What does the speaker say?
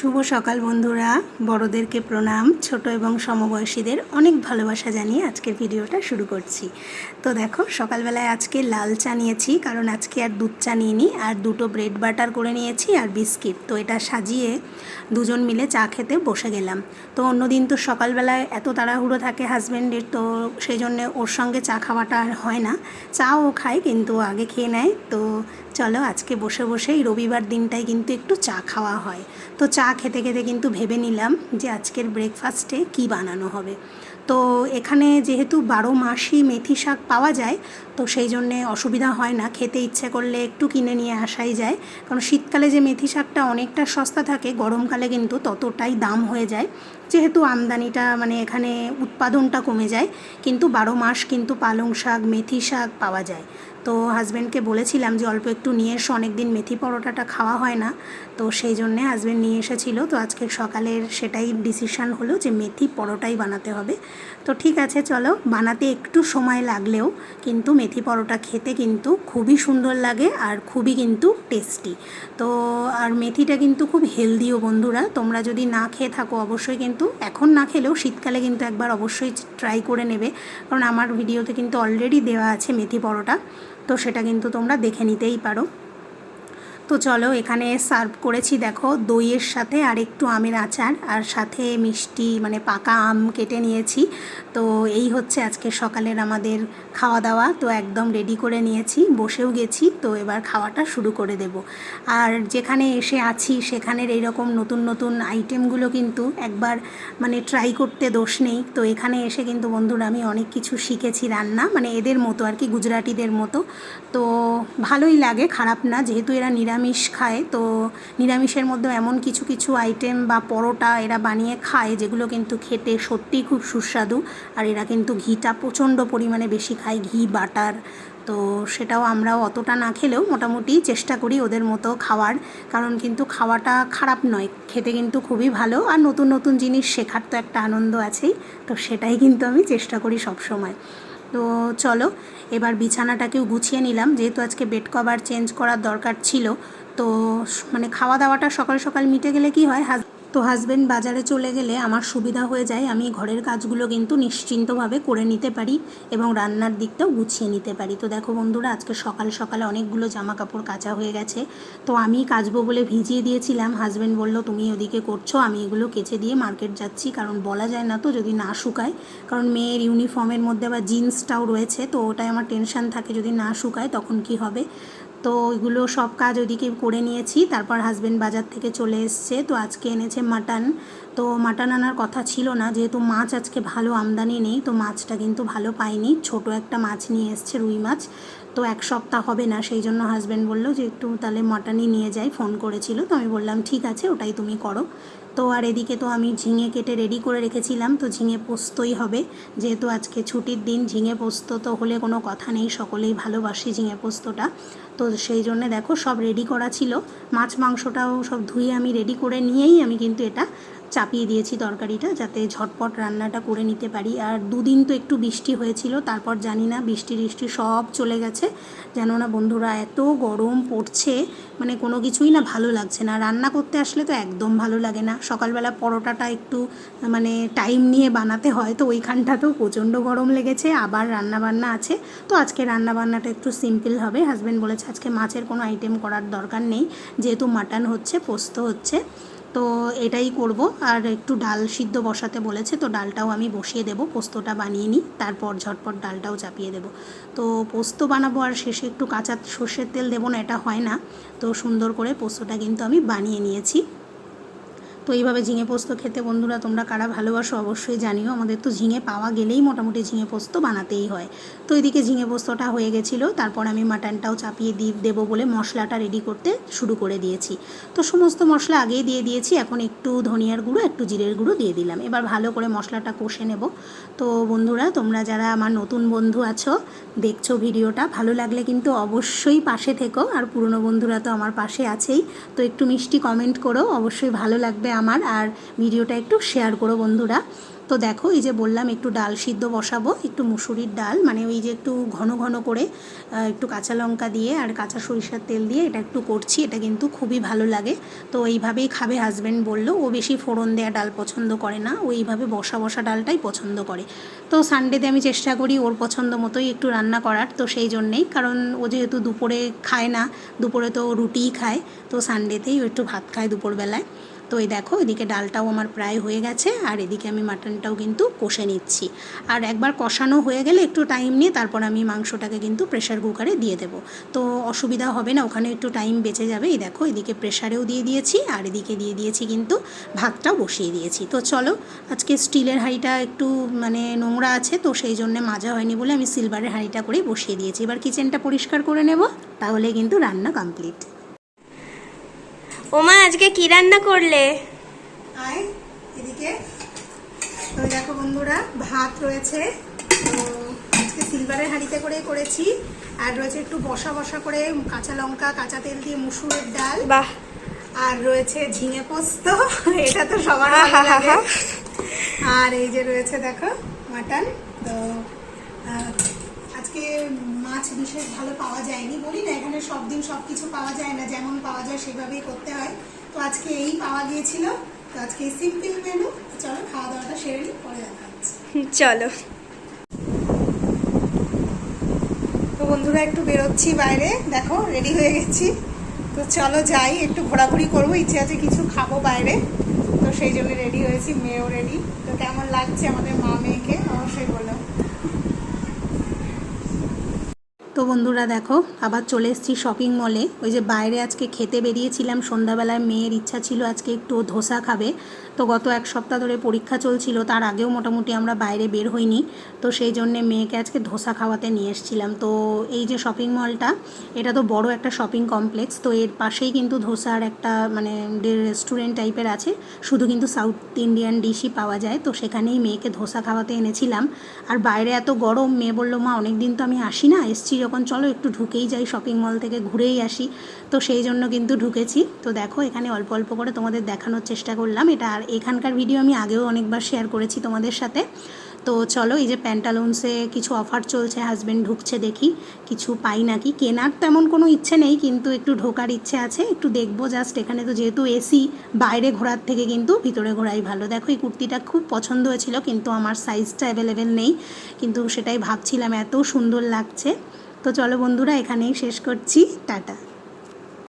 শুভ সকাল বন্ধুরা, বড়দেরকে প্রণাম, ছোট এবং সমবয়সীদের অনেক ভালোবাসা জানিয়ে আজকের ভিডিওটা শুরু করছি। তো দেখো, সকালবেলায় আজকে লাল চা নিয়েছি, কারণ আজকে আর দুধ চা নিইনি, আর দুটো ব্রেড বাটার করে নিয়েছি আর বিস্কিট। তো এটা সাজিয়ে দুজন মিলে চা খেতে বসে গেলাম। তো অন্যদিন তো সকালবেলায় এত তাড়াহুড়ো থাকে হাজব্যান্ডের, তো সেই জন্যে ওর সঙ্গে চা খাওয়াটা আর হয় না। চাও ও খায়, কিন্তু আগে খেয়ে নেয়। তো চলো, আজকে বসে বসেই রবিবার দিনটায় কিন্তু একটু চা খাওয়া হয়। তো চা খেতে খেতে কিন্তু ভেবে নিলাম যে আজকের ব্রেকফাস্টে কি বানানো হবে। তো এখানে যেহেতু 12 মাসই মেথি শাক পাওয়া যায়, তো সেই জন্যে অসুবিধা হয় না, খেতে ইচ্ছে করলে একটু কিনে নিয়ে আসাই যায়। কারণ শীতকালে যে মেথি শাকটা অনেকটা সস্তা থাকে, গরমকালে কিন্তু ততটাই দাম হয়ে যায়, যেহেতু আমদানিটা মানে এখানে উৎপাদনটা কমে যায়। কিন্তু 12 মাস কিন্তু পালং শাক, মেথি শাক পাওয়া যায়। তো হাজব্যান্ডকে বলেছিলাম যে অল্প একটু নিয়ে এসো, অনেক দিন মেথি পরোটাটা খাওয়া হয় না। তো সেই জন্যে হাজব্যান্ড নিয়ে এসেছিলো। তো আজকে সকালের সেটাই ডিসিশান হলো যে মেথি পরোটাই বানাতে হবে। তো ঠিক আছে, চলো, বানাতে একটু সময় লাগলেও কিন্তু মেথি পরোটা খেতে কিন্তু খুবই সুন্দর লাগে আর খুবই কিন্তু টেস্টি। তো আর মেথিটা কিন্তু খুব হেলদিও বন্ধুরা, তোমরা যদি না খেয়ে থাকো অবশ্যই কিন্তু এখন না খেলেও শীতকালে কিন্তু একবার অবশ্যই ট্রাই করে নেবে, কারণ আমার ভিডিওতে কিন্তু অলরেডি দেওয়া আছে মেথি পরোটা, তো সেটা কিন্তু তোমরা দেখে নিতেই পারো। তো চলো, এখানে সার্ভ করেছি দেখো দইয়ের সাথে আর একটু আমের আচার, আর সাথে মিষ্টি মানে পাকা আম কেটে নিয়েছি। তো এই হচ্ছে আজকে সকালের আমাদের খাওয়া দাওয়া। তো একদম রেডি করে নিয়েছি, বসেও গেছি, তো এবার খাওয়াটা শুরু করে দেব। আর যেখানে এসে আছি সেখানের এইরকম নতুন নতুন আইটেমগুলো কিন্তু একবার মানে ট্রাই করতে দোষ নেই। তো এখানে এসে কিন্তু বন্ধুরা আমি অনেক কিছু শিখেছি রান্না, মানে এদের মতো আর কি, গুজরাটিদের মতো। তো ভালোই লাগে, খারাপ না, যেহেতু এরা নিরামিষ খায়। তো নিরামিষের মধ্যে এমন কিছু কিছু আইটেম বা পরোটা এরা বানিয়ে খায় যেগুলো কিন্তু খেতে সত্যিই খুব সুস্বাদু। আর এরা কিন্তু ঘিটা প্রচণ্ড পরিমাণে বেশি খায়, ঘি বাটার। তো সেটাও আমরাও অতটা না খেলেও মোটামুটি চেষ্টা করি ওদের মতো খাওয়ার, কারণ কিন্তু খাওয়াটা খারাপ নয়, খেতে কিন্তু খুবই ভালো। আর নতুন নতুন জিনিস শেখার তো একটা আনন্দ আছেই, তো সেটাই কিন্তু আমি চেষ্টা করি সব সময়। তো চলো, এবার বিছানাটাকেও গুছিয়ে নিলাম, যেহেতু আজকে বেড কভার চেঞ্জ করার দরকার ছিল। তো মানে খাওয়া দাওয়াটা সকাল সকাল মিটে গেলে কি হয়, তো হাজব্যান্ড বাজারে চলে গেলে আমার সুবিধা হয়ে যায়, আমি ঘরের কাজগুলো কিন্তু নিশ্চিন্তভাবে করে নিতে পারি এবং রান্নার দিকটাও গুছিয়ে নিতে পারি। তো দেখো বন্ধুরা, আজকে সকাল সকালে অনেকগুলো জামা কাপড় কাচা হয়ে গেছে। তো আমি কাচবো বলে ভিজিয়ে দিয়েছিলাম, হাজব্যান্ড বলল তুমি ওদিকে করছো, আমি এগুলো কেচে দিয়ে মার্কেট যাচ্ছি, কারণ বলা যায় না তো যদি না শুকায়, কারণ মেয়ের ইউনিফর্মের মধ্যে আবার জিন্সটাও রয়েছে, তো ওটাই আমার টেনশান থাকে যদি না শুকায় তখন কি হবে। তো ওইগুলো সব কাজ ওইদিকে করে নিয়েছি। তারপর হাজব্যান্ড বাজার থেকে চলে এসছে, তো আজকে এনেছে মাটন। তো মাটন আনার কথা ছিল না, যেহেতু মাছ আজকে ভালো আমদানি নেই, তো মাছটা কিন্তু ভালো পাইনি, ছোট একটা মাছ নিয়ে এসছে, রুই মাছ। তো এক সপ্তাহ হবে না, সেই জন্য হাজব্যান্ড বললো যে একটু তাহলে মাটনই নিয়ে যাই, ফোন করেছিল। তো আমি বললাম ঠিক আছে, ওটাই তুমি করো। তো আর এদিকে তো আমি ঝিঙে কেটে রেডি করে রেখেছিলাম, তো ঝিঙে পোস্তই হবে, যেহেতু আজকে ছুটির দিন, ঝিঙে পোস্ত তো হলে কোনো কথা নেই, সকলেই ভালোবাসি ঝিঙে পোস্তটা। তো সেই জন্যে দেখো সব রেডি করা ছিল, মাছ মাংসটাও সব ধুয়ে আমি রেডি করে নিয়েই আমি কিন্তু এটা চাপিয়ে দিয়েছি তরকারিটা, যাতে ঝটপট রান্নাটা করে নিতে পারি। আর দুদিন তো একটু বৃষ্টি হয়েছিল, তারপর জানি না বৃষ্টি সব চলে গেছে। জানো না বন্ধুরা, এত গরম পড়ছে, মানে কোনো কিছুই না ভালো লাগছে না, রান্না করতে আসলে তো একদম ভালো লাগে না। সকালবেলা পরোটাটা একটু মানে টাইম নিয়ে বানাতে হয়, তো ওইখানটাতেও প্রচণ্ড গরম লেগেছে, আবার রান্নাবান্না আছে। তো আজকে রান্নাবান্নাটা একটু সিম্পল হবে, হাজব্যান্ড বলেছে আজকে মাছের কোনো আইটেম করার দরকার নেই, যেহেতু মাটন হচ্ছে, পোস্ত হচ্ছে, তো এটাই করব। আর একটু ডাল সিদ্ধ বসাতে বলেছে, তো ডালটাও আমি বসিয়ে দেবো, পোস্তটা বানিয়ে নিই, তারপর ঝটপট ডালটাও চাপিয়ে দেবো। তো পোস্ত বানাবো আর শেষে একটু কাঁচা সর্ষের তেল দেবো না, এটা হয় না। তো সুন্দর করে পোস্তটা কিন্তু আমি বানিয়ে নিয়েছি। তো এইভাবে ঝিঙে পোস্ত খেতে বন্ধুরা তোমরা কারা ভালোবাসো অবশ্যই জানিও, আমাদের তো ঝিঙে পাওয়া গেলেই মোটামুটি ঝিঙে পোস্ত বানাতেই হয়। তো এদিকে ঝিঙে পোস্তটা হয়ে গেছিলো, তারপর আমি মাটনটাও চাপিয়ে দেবো বলে মশলাটা রেডি করতে শুরু করে দিয়েছি। তো সমস্ত মশলা আগেই দিয়ে দিয়েছি, এখন একটু ধনিয়ার গুঁড়ো একটু জিরের গুঁড়ো দিয়ে দিলাম, এবার ভালো করে মশলাটা কষে নেব। তো বন্ধুরা, তোমরা যারা আমার নতুন বন্ধু আছো, দেখছো ভিডিওটা, ভালো লাগলে কিন্তু অবশ্যই পাশে থেকো, আর পুরনো বন্ধুরা তো আমার পাশে আছেই। তো একটু মিষ্টি কমেন্ট করো, অবশ্যই ভালো লাগবে আমার, আর ভিডিওটা একটু শেয়ার করো বন্ধুরা। তো তো দেখো এই যে বললাম একটু ডাল সিদ্ধ বসাবো, একটু মুসুরির ডাল, মানে ওই যে একটু ঘন ঘন করে একটু কাঁচা লঙ্কা দিয়ে আর কাঁচা সরিষার তেল দিয়ে এটা একটু করছি। এটা কিন্তু খুবই ভালো লাগে। তো এইভাবেই খাবে হাজব্যান্ড বললো, ও বেশি ফোড়ন দেওয়া ডাল পছন্দ করে না, ও এইভাবে বসা বসা ডালটাই পছন্দ করে। তো সানডেতে আমি চেষ্টা করি ওর পছন্দ মতোই একটু রান্না করার, তো সেই জন্যেই, কারণ ও যেহেতু দুপুরে খায় না, দুপুরে তো রুটিই খায়, তো সানডেতেই ও একটু ভাত খায় দুপুরবেলায়। তো এই দেখো এদিকে ডালটাও আমার প্রায় হয়ে গেছে, আর এদিকে আমি মাটনটাও কিন্তু কষে নিচ্ছি। আর একবার কষানো হয়ে গেলে একটু টাইম নিয়ে তারপর আমি মাংসটাকে কিন্তু প্রেশার কুকারে দিয়ে দেবো, তো অসুবিধা হবে না, ওখানে একটু টাইম বেঁচে যাবে। এই দেখো এদিকে প্রেশারেও দিয়ে দিয়েছি, আর এদিকে দিয়ে দিয়েছি কিন্তু ভাতটাও বসিয়ে দিয়েছি। তো চলো, আজকে স্টিলের হাঁড়িটা একটু মানে নোংরা আছে, তো সেই জন্য মাজা হয়নি বলে আমি সিলভারের হাঁড়িটা করেই বসিয়ে দিয়েছি। এবার কিচেনটা পরিষ্কার করে নেব, তাহলে কিন্তু রান্না কমপ্লিট। ওমা আজকে কি রান্না করলে? আয় এদিকে। তো দেখো বন্ধুরা, ভাত রয়েছে, তো আজকে সিলভারের হাঁড়িতে করেই করেছি। আর রয়েছে একটু বসা বসা করে কাঁচা লঙ্কা কাঁচা তেল দিয়ে মুসুরের ডাল, বাহ। আর রয়েছে ঝিঙে পোস্ত, এটা তো সবার ভালো লাগে। আর এই যে রয়েছে দেখো মাটন। তো আজকে মাছ বিশেষ ভালো পাওয়া যায়নি, বলি না এখানে সব দিন সব কিছু পাওয়া যায় না, যেমন পাওয়া যায় সেভাবেই করতে হয়। তো আজকে এই পাওয়া গিয়েছিল, তো আজকে সিম্পল মেনু। চলো খাওয়া দাওয়াটা সেরে নিই, পরে দেখা হচ্ছে। চলো। তো বন্ধুরা একটু বেরোচ্ছি বাইরে, দেখো রেডি হয়ে গেছি। তো চলো যাই, একটু ঘোরাঘুরি করবো, ইচ্ছে আছে কিছু খাবো বাইরে, তো সেই জন্য রেডি হয়েছি, মেয়েও রেডি। তো কেমন লাগছে আমাদের মা মেয়েকে অবশ্যই বলো। তো বন্ধুরা দেখো আবার চলে এসেছি শপিং মলে। ওই যে বাইরে আজকে খেতে বেরিয়েছিলাম সন্ধ্যাবেলায়, মেয়ের ইচ্ছা ছিল আজকে একটু ধোসা খাবে। তো গত এক সপ্তাহ ধরে পরীক্ষা চলছিল, তার আগেও মোটামুটি আমরা বাইরে বের হইনি, তো সেই জন্যে মেয়েকে আজকে ধোসা খাওয়াতে নিয়ে এসেছিলাম। তো এই যে শপিং মলটা, এটা তো বড় একটা শপিং কমপ্লেক্স, তো এর পাশেই কিন্তু ধোসার একটা মানে রেস্টুরেন্ট টাইপের আছে, শুধু কিন্তু সাউথ ইন্ডিয়ান ডিশই পাওয়া যায়। তো সেখানেই মেয়েকে ধোসা খাওয়াতে এনেছিলাম। আর বাইরে এত গরম, মেয়ে বললো মা অনেক দিন তো আমি আসি না, এসছি যখন চলো একটু ঢুকেই যাই শপিং মল থেকে, ঘুরেই আসি। তো সেই জন্য কিন্তু ঢুকেছি। তো দেখো এখানে অল্প অল্প করে তোমাদের দেখানোর চেষ্টা করলাম এটা, আর এখানকার ভিডিও আমি আগেও অনেকবার শেয়ার করেছি তোমাদের সাথে। তো চলো, এই যে প্যান্টালুন্সে কিছু অফার চলছে, হাজব্যান্ড ঢুকছে, দেখি কিছু পাই নাকি। কেনার তেমন কোনো ইচ্ছে নেই, কিন্তু একটু ঢোকার ইচ্ছে আছে, একটু দেখবো জাস্ট। এখানে তো যেহেতু এসি, বাইরে ঘোরার থেকে কিন্তু ভিতরে ঘোরাই ভালো। দেখো এই কুর্তিটা খুব পছন্দ হয়েছিল, কিন্তু আমার সাইজটা অ্যাভেলেবেল নেই, কিন্তু সেটাই ভাবছিলাম, এত সুন্দর লাগছে। তো চলো বন্ধুরা, এখানেই শেষ করছি, টাটা।